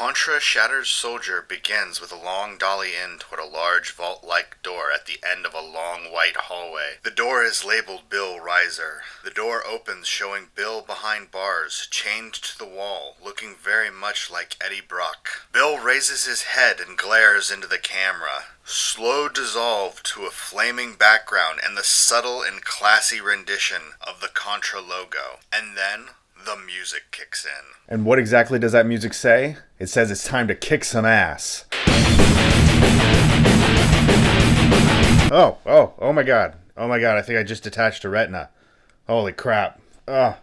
Contra Shattered Soldier begins with a long dolly in toward a large vault-like door at the end of a long white hallway. The door is labeled Bill Reiser. The door opens showing Bill behind bars, chained to the wall, looking very much like Eddie Brock. Bill raises his head and glares into the camera. Slow dissolve to a flaming background and the subtle and classy rendition of the Contra logo. And then the music kicks in. And what exactly does that music say? It says it's time to kick some ass. Oh my god. Oh my god, I think I just detached a retina. Holy crap. Ugh.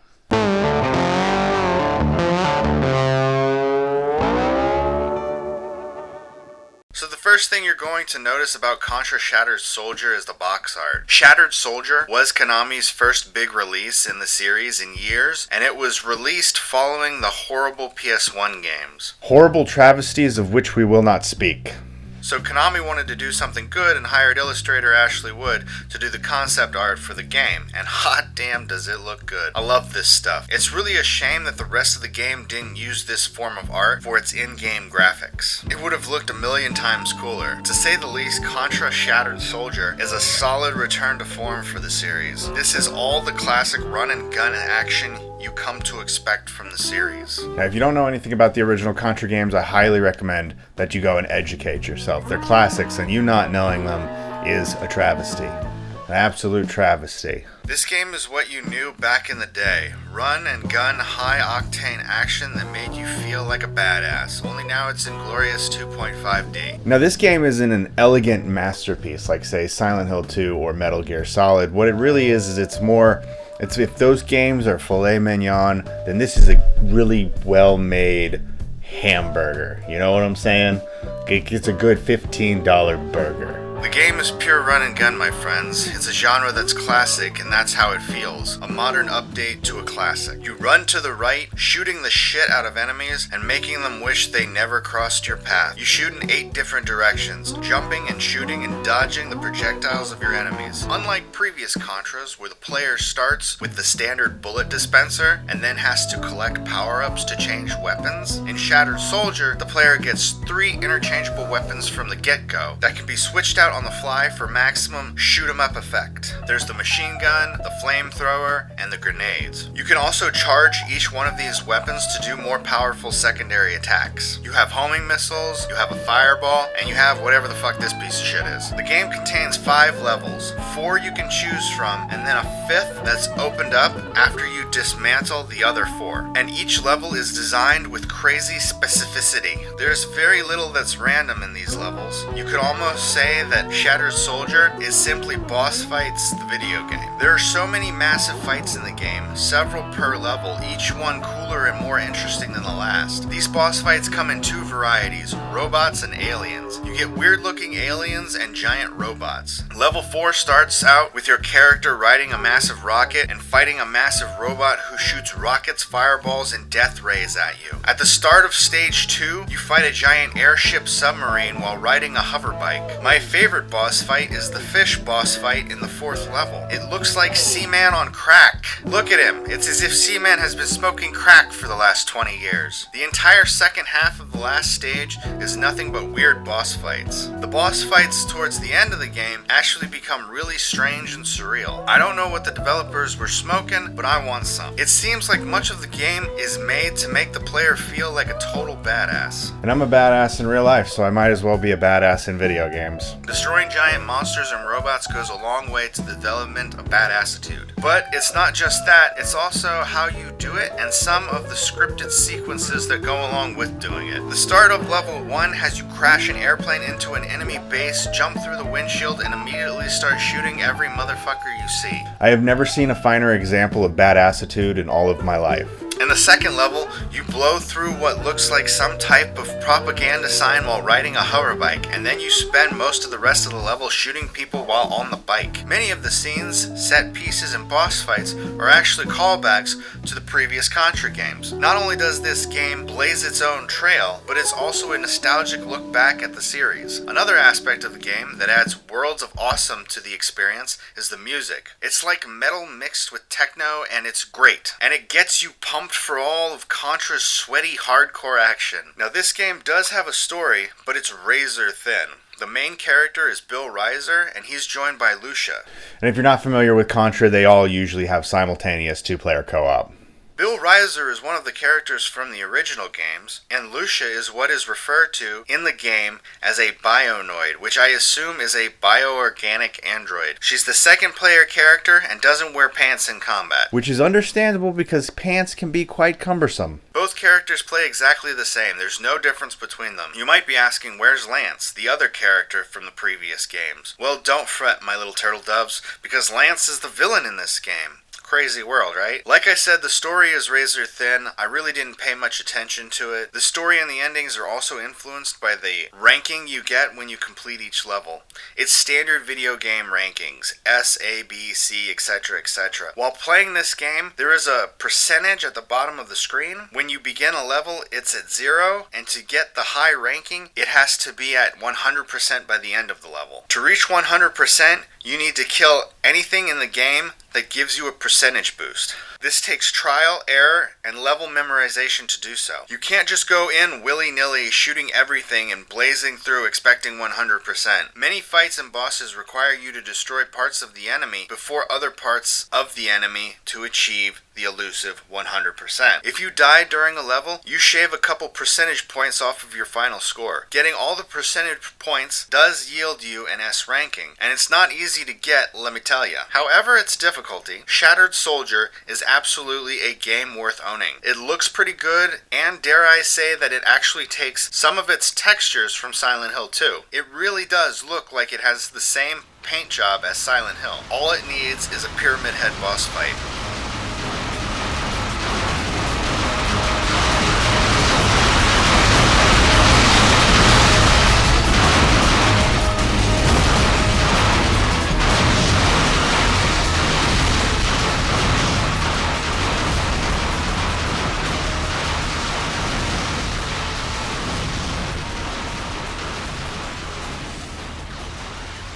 So the first thing you're going to notice about Contra Shattered Soldier is the box art. Shattered Soldier was Konami's first big release in the series in years, and it was released following the horrible PS1 games. Horrible travesties of which we will not speak. So Konami wanted to do something good and hired illustrator Ashley Wood to do the concept art for the game, and hot damn does it look good. I love this stuff. It's really a shame that the rest of the game didn't use this form of art for its in-game graphics. It would have looked a million times cooler. To say the least, Contra Shattered Soldier is a solid return to form for the series. This is all the classic run and gun action you come to expect from the series. Now, if you don't know anything about the original Contra games, I highly recommend that you go and educate yourself. They're classics, and you not knowing them is a travesty. An absolute travesty. This game is what you knew back in the day. Run and gun, high-octane action that made you feel like a badass. Only now it's in glorious 2.5D. Now, this game isn't an elegant masterpiece like, say, Silent Hill 2 or Metal Gear Solid. What it really is it's more... if those games are filet mignon, then this is a really well-made hamburger. You know what I'm saying? It's a good $15 burger. The game is pure run and gun, my friends. It's a genre that's classic, and that's how it feels. A modern update to a classic. You run to the right, shooting the shit out of enemies, and making them wish they never crossed your path. You shoot in 8 different directions, jumping and shooting and dodging the projectiles of your enemies. Unlike previous Contras, where the player starts with the standard bullet dispenser, and then has to collect power-ups to change weapons, in Shattered Soldier, the player gets 3 interchangeable weapons from the get-go that can be switched out on the fly for maximum shoot-'em-up effect. There's the machine gun, the flamethrower, and the grenades. You can also charge each one of these weapons to do more powerful secondary attacks. You have homing missiles, you have a fireball, and you have whatever the fuck this piece of shit is. The game contains 5 levels, 4 you can choose from, and then a 5th that's opened up after you dismantle the other 4. And each level is designed with crazy specificity. There's very little that's random in these levels. You could almost say that Shattered Soldier is simply boss fights, the video game. There are so many massive fights in the game, several per level, each one cooler and more interesting than the last. These boss fights come in 2 varieties, robots and aliens. You get weird looking aliens and giant robots. Level 4 starts out with your character riding a massive rocket and fighting a massive robot who shoots rockets, fireballs, and death rays at you. At the start of stage 2, you fight a giant airship submarine while riding a hoverbike. My favorite boss fight is the fish boss fight in the 4th level. It looks like Seaman on crack. Look at him. It's as if Seaman has been smoking crack for the last 20 years. The entire second half of the last stage is nothing but weird boss fights. The boss fights towards the end of the game actually become really strange and surreal. I don't know what the developers were smoking, but I want some. It seems like much of the game is made to make the player feel like a total badass. And I'm a badass in real life, so I might as well be a badass in video games. Destroying giant monsters and robots goes a long way to the development of badassitude. But it's not just that, it's also how you do it and some of the scripted sequences that go along with doing it. The start of level 1 has you crash an airplane into an enemy base, jump through the windshield, and immediately start shooting every motherfucker you see. I have never seen a finer example of badassitude in all of my life. In the second level, you blow through what looks like some type of propaganda sign while riding a hoverbike, and then you spend most of the rest of the level shooting people while on the bike. Many of the scenes, set pieces, and boss fights are actually callbacks to the previous Contra games. Not only does this game blaze its own trail, but it's also a nostalgic look back at the series. Another aspect of the game that adds worlds of awesome to the experience is the music. It's like metal mixed with techno, and it's great. And it gets you pumped for all of Contra's sweaty hardcore action. Now this game does have a story, but it's razor thin. The main character is Bill Reiser, and he's joined by Lucia. And if you're not familiar with Contra, they all usually have simultaneous two-player co-op. Bill Reiser is one of the characters from the original games, and Lucia is what is referred to in the game as a bionoid, which I assume is a bioorganic android. She's the second player character and doesn't wear pants in combat. Which is understandable because pants can be quite cumbersome. Both characters play exactly the same. There's no difference between them. You might be asking, where's Lance, the other character from the previous games? Well, don't fret, my little turtle doves, because Lance is the villain in this game. Crazy world, right? Like I said, the story is razor thin. I really didn't pay much attention to it. The story and the endings are also influenced by the ranking you get when you complete each level. It's standard video game rankings, S, A, B, C, etc., etc. While playing this game, there is a percentage at the bottom of the screen. When you begin a level, it's at 0, and to get the high ranking, it has to be at 100% by the end of the level. To reach 100%, you need to kill anything in the game that gives you a percentage boost. This takes trial, error, and level memorization to do so. You can't just go in willy-nilly shooting everything and blazing through expecting 100%. Many fights and bosses require you to destroy parts of the enemy before other parts of the enemy to achieve the elusive 100%. If you die during a level, you shave a couple percentage points off of your final score. Getting all the percentage points does yield you an S ranking, and it's not easy to get, let me tell you. However its difficulty, Shattered Soldier is absolutely a game worth owning. It looks pretty good, and dare I say that it actually takes some of its textures from Silent Hill 2. It really does look like it has the same paint job as Silent Hill. All it needs is a Pyramid Head boss fight.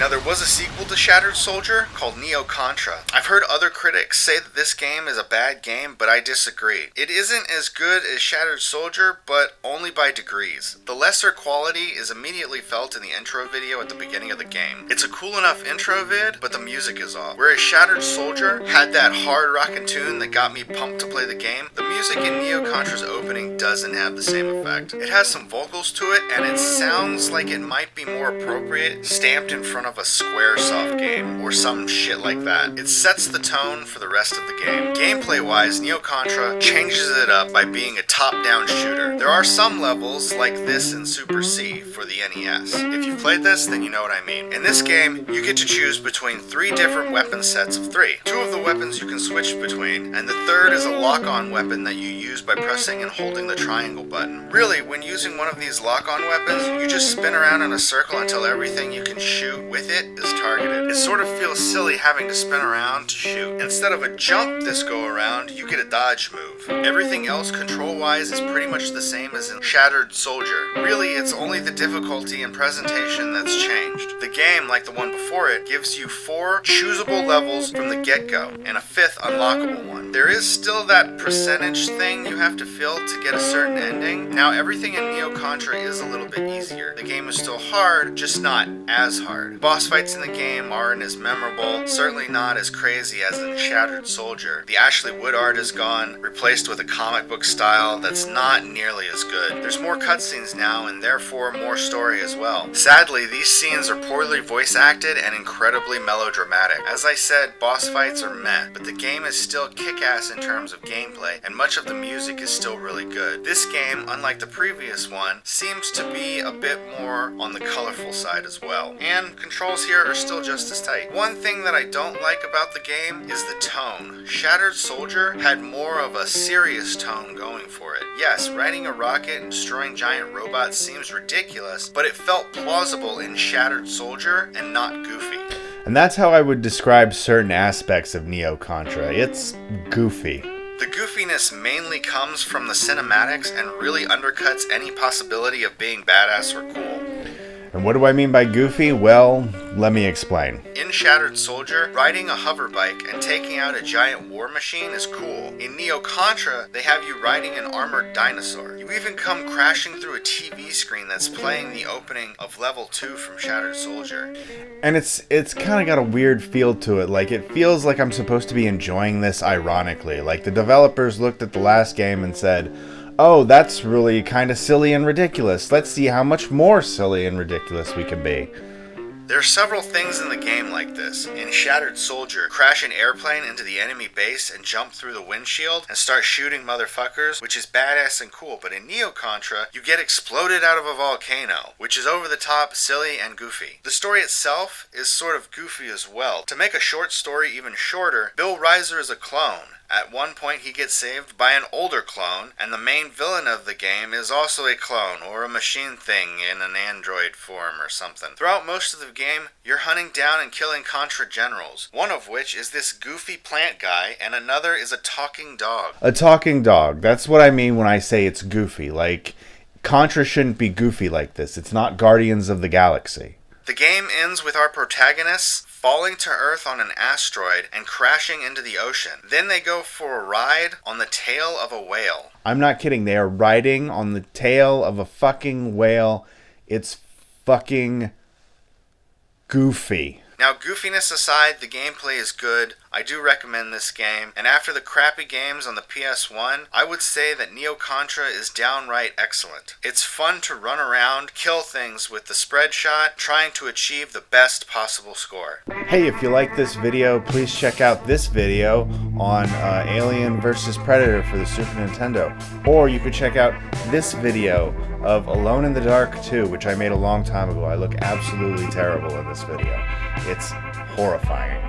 Now there was a sequel to Shattered Soldier called Neo Contra. I've heard other critics say that this game is a bad game, but I disagree. It isn't as good as Shattered Soldier, but only by degrees. The lesser quality is immediately felt in the intro video at the beginning of the game. It's a cool enough intro vid, but the music is off. Whereas Shattered Soldier had that hard rockin' tune that got me pumped to play the game, the music in Neo Contra's opening doesn't have the same effect. It has some vocals to it, and it sounds like it might be more appropriate stamped in front of a Squaresoft game or some shit like that. It sets the tone for the rest of the game. Gameplay wise, Neo Contra changes it up by being a top-down shooter. There are some levels like this in Super C for the NES. If you've played this, then you know what I mean. In this game, you get to choose between 3 different weapon sets of 3. 2 of the weapons you can switch between, and the third is a lock-on weapon that you use by pressing and holding the triangle button. Really, when using one of these lock-on weapons, you just spin around in a circle until everything you can shoot with it is targeted. It sort of feels silly having to spin around to shoot. Instead of a jump this go around, you get a dodge move. Everything else control-wise is pretty much the same as in Shattered Soldier. Really, it's only the difficulty and presentation that's changed. The game, like the one before it, gives you 4 choosable levels from the get-go, and a 5th unlockable one. There is still that percentage thing you have to fill to get a certain ending. Now, everything in Neo Contra is a little bit easier. The game is still hard, just not as hard. Boss fights in the game aren't as memorable, certainly not as crazy as in Shattered Soldier. The Ashley Wood art is gone, replaced with a comic book style that's not nearly as good. There's more cutscenes now, and therefore more story as well. Sadly, these scenes are poorly voice acted and incredibly melodramatic. As I said, boss fights are meh, but the game is still kick-ass in terms of gameplay, and much of the music is still really good. This game, unlike the previous one, seems to be a bit more on the colorful side as well, and controls here are still just as tight. One thing that I don't like about the game is the tone. Shattered Soldier had more of a serious tone going for it. Yes, riding a rocket and destroying giant robots seems ridiculous, but it felt plausible in Shattered Soldier and not goofy. And that's how I would describe certain aspects of Neo Contra. It's goofy. The goofiness mainly comes from the cinematics and really undercuts any possibility of being badass or cool. And what do I mean by goofy? Well, let me explain. In Shattered Soldier, riding a hover bike and taking out a giant war machine is cool. In Neo Contra, they have you riding an armored dinosaur. You even come crashing through a TV screen that's playing the opening of level 2 from Shattered Soldier. And it's kind of got a weird feel to it. Like, it feels like I'm supposed to be enjoying this ironically. Like, the developers looked at the last game and said, oh, that's really kind of silly and ridiculous. Let's see how much more silly and ridiculous we can be. There are several things in the game like this. In Shattered Soldier, crash an airplane into the enemy base and jump through the windshield and start shooting motherfuckers, which is badass and cool. But in Neo Contra, you get exploded out of a volcano, which is over the top, silly, and goofy. The story itself is sort of goofy as well. To make a short story even shorter, Bill Reiser is a clone. At one point he gets saved by an older clone, and the main villain of the game is also a clone, or a machine thing in an android form or something. Throughout most of the game, you're hunting down and killing Contra generals, one of which is this goofy plant guy, and another is a talking dog. A talking dog. That's what I mean when I say it's goofy. Like, Contra shouldn't be goofy like this. It's not Guardians of the Galaxy. The game ends with our protagonists falling to Earth on an asteroid and crashing into the ocean. Then they go for a ride on the tail of a whale. I'm not kidding. They are riding on the tail of a fucking whale. It's fucking goofy. Now, goofiness aside, the gameplay is good. I do recommend this game. And after the crappy games on the PS1, I would say that Neo Contra is downright excellent. It's fun to run around, kill things with the spread shot, trying to achieve the best possible score. Hey, if you like this video, please check out this video on Alien vs. Predator for the Super Nintendo. Or you could check out this video of Alone in the Dark 2, which I made a long time ago. I look absolutely terrible in this video. It's horrifying.